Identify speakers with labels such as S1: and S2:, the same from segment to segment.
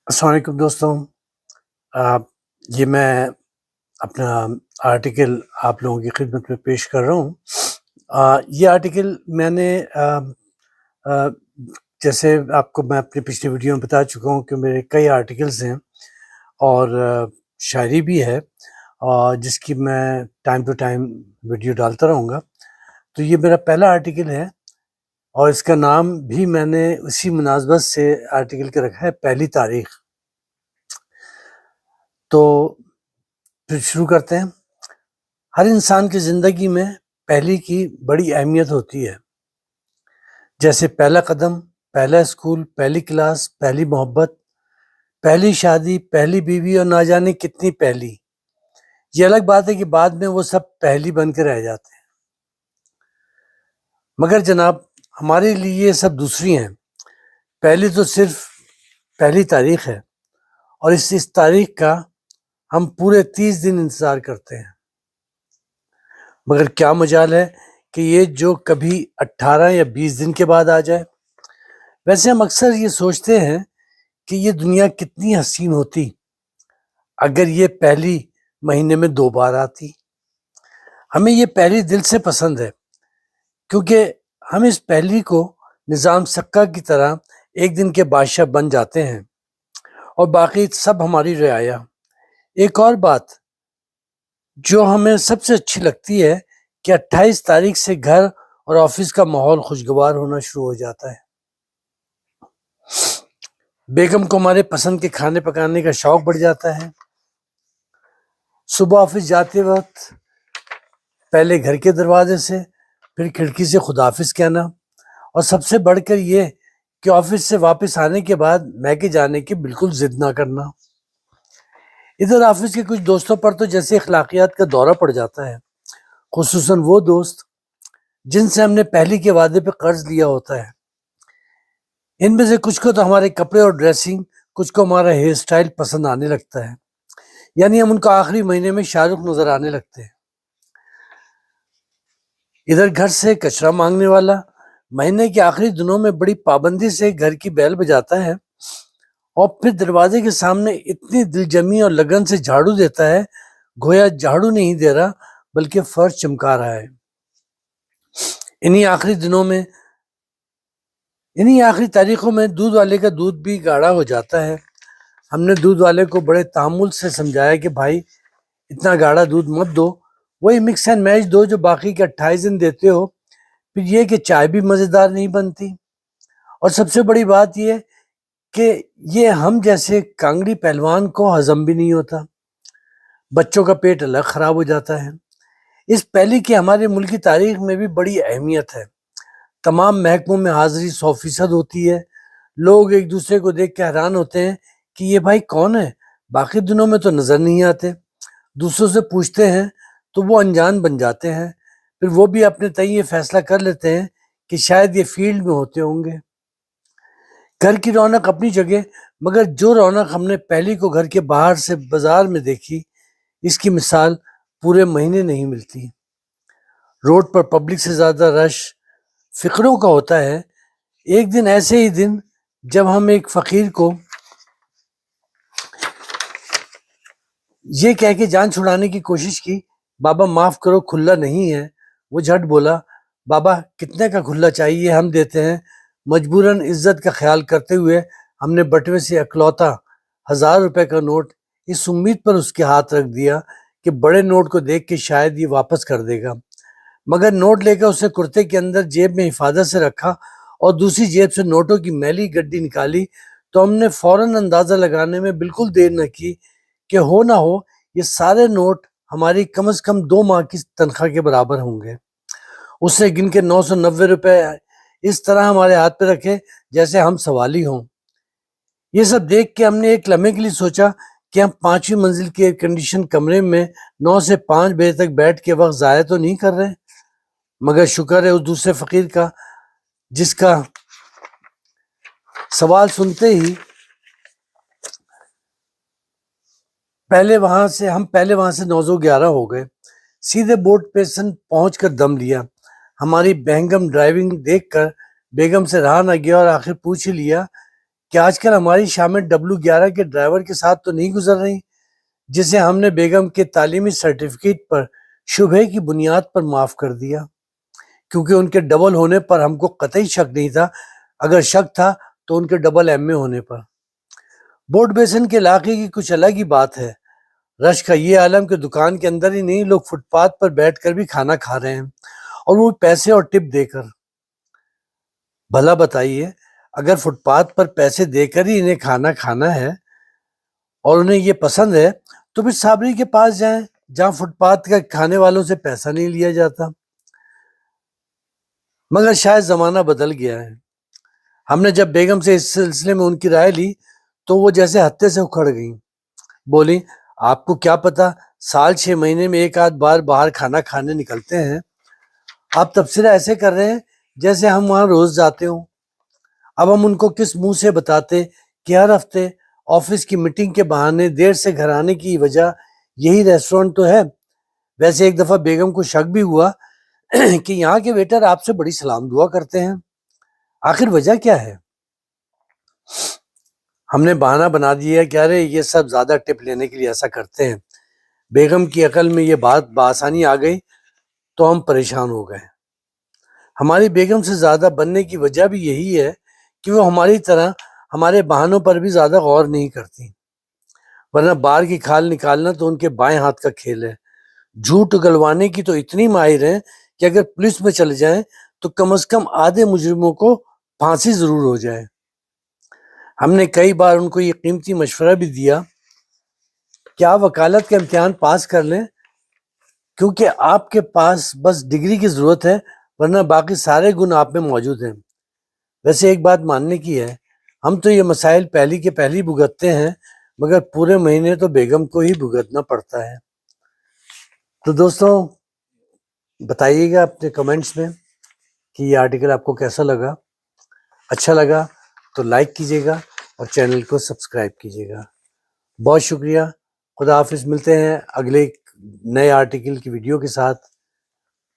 S1: السلام علیکم دوستوں، آ، یہ میں اپنا آرٹیکل آپ لوگوں کی خدمت میں پیش کر رہا ہوں۔ یہ آرٹیکل میں نے آ، جیسے آپ کو میں اپنی پچھلی ویڈیو میں بتا چکا ہوں کہ میرے کئی آرٹیکلز ہیں اور شاعری بھی ہے جس کی میں ٹائم ٹو ٹائم ویڈیو ڈالتا رہوں گا۔ تو یہ میرا پہلا آرٹیکل ہے اور اس کا نام بھی میں نے اسی مناسبت سے آرٹیکل کا رکھا ہے، پہلی تاریخ۔ تو پھر شروع کرتے ہیں۔ ہر انسان کی زندگی میں پہلی کی بڑی اہمیت ہوتی ہے، جیسے پہلا قدم، پہلا اسکول، پہلی کلاس، پہلی محبت، پہلی شادی، پہلی بیوی اور نہ جانے کتنی پہلی۔ یہ الگ بات ہے کہ بعد میں وہ سب پہلی بن کے رہ جاتے ہیں، مگر جناب ہمارے لیے یہ سب دوسری ہیں۔ پہلی تو صرف پہلی تاریخ ہے اور اس تاریخ کا ہم پورے 30 دن انتظار کرتے ہیں، مگر کیا مجال ہے کہ یہ جو کبھی 18 یا 20 دن کے بعد آ جائے۔ ویسے ہم اکثر یہ سوچتے ہیں کہ یہ دنیا کتنی حسین ہوتی اگر یہ پہلی مہینے میں 2 بار آتی۔ ہمیں یہ پہلی دل سے پسند ہے کیونکہ ہم اس پہلی کو نظام سکہ کی طرح ایک دن کے بادشاہ بن جاتے ہیں اور باقی سب ہماری رعایا۔ ایک اور بات جو ہمیں سب سے اچھی لگتی ہے کہ 28 تاریخ سے گھر اور آفس کا ماحول خوشگوار ہونا شروع ہو جاتا ہے۔ بیگم کو ہمارے پسند کے کھانے پکانے کا شوق بڑھ جاتا ہے۔ صبح آفس جاتے وقت پہلے گھر کے دروازے سے، پھر کھڑکی سے خداحافظ کہنا، اور سب سے بڑھ کر یہ کہ آفس سے واپس آنے کے بعد میکے جانے کی بالکل ضد نہ کرنا۔ ادھر آفس کے کچھ دوستوں پر تو جیسے اخلاقیات کا دورہ پڑ جاتا ہے، خصوصاً وہ دوست جن سے ہم نے پہلی کے وعدے پہ قرض لیا ہوتا ہے۔ ان میں سے کچھ کو تو ہمارے کپڑے اور ڈریسنگ، کچھ کو ہمارا ہیئر سٹائل پسند آنے لگتا ہے، یعنی ہم ان کو آخری مہینے میں شاہ رخ نظر آنے لگتے ہیں۔ ادھر گھر سے کچرا مانگنے والا مہینے کے آخری دنوں میں بڑی پابندی سے گھر کی بیل بجاتا ہے اور پھر دروازے کے سامنے اتنی دلجمی اور لگن سے جھاڑو دیتا ہے گویا جھاڑو نہیں دے رہا بلکہ فرش چمکا رہا ہے۔ انہی آخری تاریخوں میں دودھ والے کا دودھ بھی گاڑھا ہو جاتا ہے۔ ہم نے دودھ والے کو بڑے تحمل سے سمجھایا کہ بھائی اتنا گاڑھا دودھ مت دو، وہی مکس اینڈ میچ دو جو باقی کے 28 دن دیتے ہو۔ پھر یہ کہ چائے بھی مزیدار نہیں بنتی، اور سب سے بڑی بات یہ کہ یہ ہم جیسے کانگڑی پہلوان کو ہضم بھی نہیں ہوتا، بچوں کا پیٹ الگ خراب ہو جاتا ہے۔ اس پہلی کی ہمارے ملک کی تاریخ میں بھی بڑی اہمیت ہے۔ تمام محکموں میں حاضری 100% ہوتی ہے۔ لوگ ایک دوسرے کو دیکھ کے حیران ہوتے ہیں کہ یہ بھائی کون ہے، باقی دنوں میں تو نظر نہیں آتے۔ دوسروں سے پوچھتے ہیں تو وہ انجان بن جاتے ہیں، پھر وہ بھی اپنے تئیں یہ فیصلہ کر لیتے ہیں کہ شاید یہ فیلڈ میں ہوتے ہوں گے۔ گھر کی رونق اپنی جگہ، مگر جو رونق ہم نے پہلی کو گھر کے باہر سے بازار میں دیکھی، اس کی مثال پورے مہینے نہیں ملتی۔ روڈ پر پبلک سے زیادہ رش فقروں کا ہوتا ہے۔ ایک دن ایسے ہی دن جب ہم ایک فقیر کو یہ کہہ کے جان چھڑانے کی کوشش کی، بابا معاف کرو کھلا نہیں ہے، وہ جھٹ بولا، بابا کتنے کا کھلا چاہیے ہم دیتے ہیں۔ مجبوراً عزت کا خیال کرتے ہوئے ہم نے بٹوے سے اکلوتا 1000 روپے کا نوٹ اس امید پر اس کے ہاتھ رکھ دیا کہ بڑے نوٹ کو دیکھ کے شاید یہ واپس کر دے گا، مگر نوٹ لے کر اسے کرتے کے اندر جیب میں حفاظت سے رکھا اور دوسری جیب سے نوٹوں کی میلی گڈی نکالی تو ہم نے فوراً اندازہ لگانے میں بالکل دیر نہ کی کہ ہو نہ ہو یہ سارے نوٹ ہماری کم از کم 2 ماہ کی تنخواہ کے برابر ہوں گے۔ اس سے گن کے 990 روپے اس طرح ہمارے ہاتھ پہ رکھے جیسے ہم سوالی ہوں۔ یہ سب دیکھ کے ہم نے ایک لمحے کے لیے سوچا کہ ہم 5ویں منزل کے ایئر کنڈیشن کمرے میں 9 سے 5 بجے تک بیٹھ کے وقت ضائع تو نہیں کر رہے، مگر شکر ہے اس دوسرے فقیر کا جس کا سوال سنتے ہی پہلے وہاں سے 911 ہو گئے، سیدھے بورڈ پیشن پہنچ کر دم لیا۔ ہماری بہنگم ڈرائیونگ دیکھ کر بیگم سے رہا نہ گیا اور آخر پوچھ ہی لیا کہ آج کل ہماری شامیں W11 کے ڈرائیور کے ساتھ تو نہیں گزر رہی، جسے ہم نے بیگم کے تعلیمی سرٹیفکیٹ پر شبہ کی بنیاد پر معاف کر دیا، کیونکہ ان کے ڈبل ہونے پر ہم کو قطعی شک نہیں تھا، اگر شک تھا تو ان کے ڈبل ایم اے ہونے پر۔ بورڈ بیسن کے علاقے کی کچھ الگ ہی بات ہے، رش کا یہ عالم کہ دکان کے اندر ہی نہیں، لوگ فٹ پاتھ پر بیٹھ کر بھی کھانا کھا رہے ہیں، اور وہ پیسے اور ٹپ دے کر۔ بھلا بتائیے، اگر فٹ پاتھ پر پیسے دے کر ہی انہیں کھانا کھانا ہے اور انہیں یہ پسند ہے تو پھر صابری کے پاس جائیں، جہاں فٹ پاتھ کا کھانے والوں سے پیسہ نہیں لیا جاتا۔ مگر شاید زمانہ بدل گیا ہے۔ ہم نے جب بیگم سے اس سلسلے میں ان کی رائے لی تو وہ جیسے ہتے سے اکھڑ گئیں، بولی آپ کو کیا پتا، سال 6 مہینے میں ایک آدھ بار باہر کھانا کھانے نکلتے ہیں، آپ تبصرہ ایسے کر رہے ہیں جیسے ہم وہاں روز جاتے ہوں۔ اب ہم ان کو کس منہ سے بتاتے کہ ہر ہفتے آفس کی میٹنگ کے بہانے دیر سے گھر آنے کی وجہ یہی ریسٹورنٹ تو ہے۔ ویسے ایک دفعہ بیگم کو شک بھی ہوا کہ یہاں کے ویٹر آپ سے بڑی سلام دعا کرتے ہیں، آخر وجہ کیا ہے؟ ہم نے بہانہ بنا دیا کہ ارے یہ سب زیادہ ٹپ لینے کے لیے ایسا کرتے ہیں۔ بیگم کی عقل میں یہ بات بآسانی آ گئی تو ہم پریشان ہو گئے۔ ہماری بیگم سے زیادہ بننے کی وجہ بھی یہی ہے کہ وہ ہماری طرح ہمارے بہانوں پر بھی زیادہ غور نہیں کرتی، ورنہ بار کی کھال نکالنا تو ان کے بائیں ہاتھ کا کھیل ہے۔ جھوٹ اگلوانے کی تو اتنی ماہر ہیں کہ اگر پولیس میں چلے جائیں تو کم از کم آدھے مجرموں کو پھانسی ضرور ہو جائے۔ ہم نے کئی بار ان کو یہ قیمتی مشورہ بھی دیا کہ آپ وکالت کا امتحان پاس کر لیں، کیونکہ آپ کے پاس بس ڈگری کی ضرورت ہے، ورنہ باقی سارے گن آپ میں موجود ہیں۔ ویسے ایک بات ماننے کی ہے، ہم تو یہ مسائل پہلی کے پہلی بھگتتے ہیں، مگر پورے مہینے تو بیگم کو ہی بھگتنا پڑتا ہے۔ تو دوستوں بتائیے گا اپنے کمنٹس میں کہ یہ آرٹیکل آپ کو کیسا لگا۔ اچھا لگا تو لائک کیجیے گا اور چینل کو سبسکرائب کیجیے گا۔ بہت شکریہ، خدا حافظ، ملتے ہیں اگلے نئے آرٹیکل کی ویڈیو کے ساتھ۔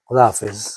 S1: خدا حافظ۔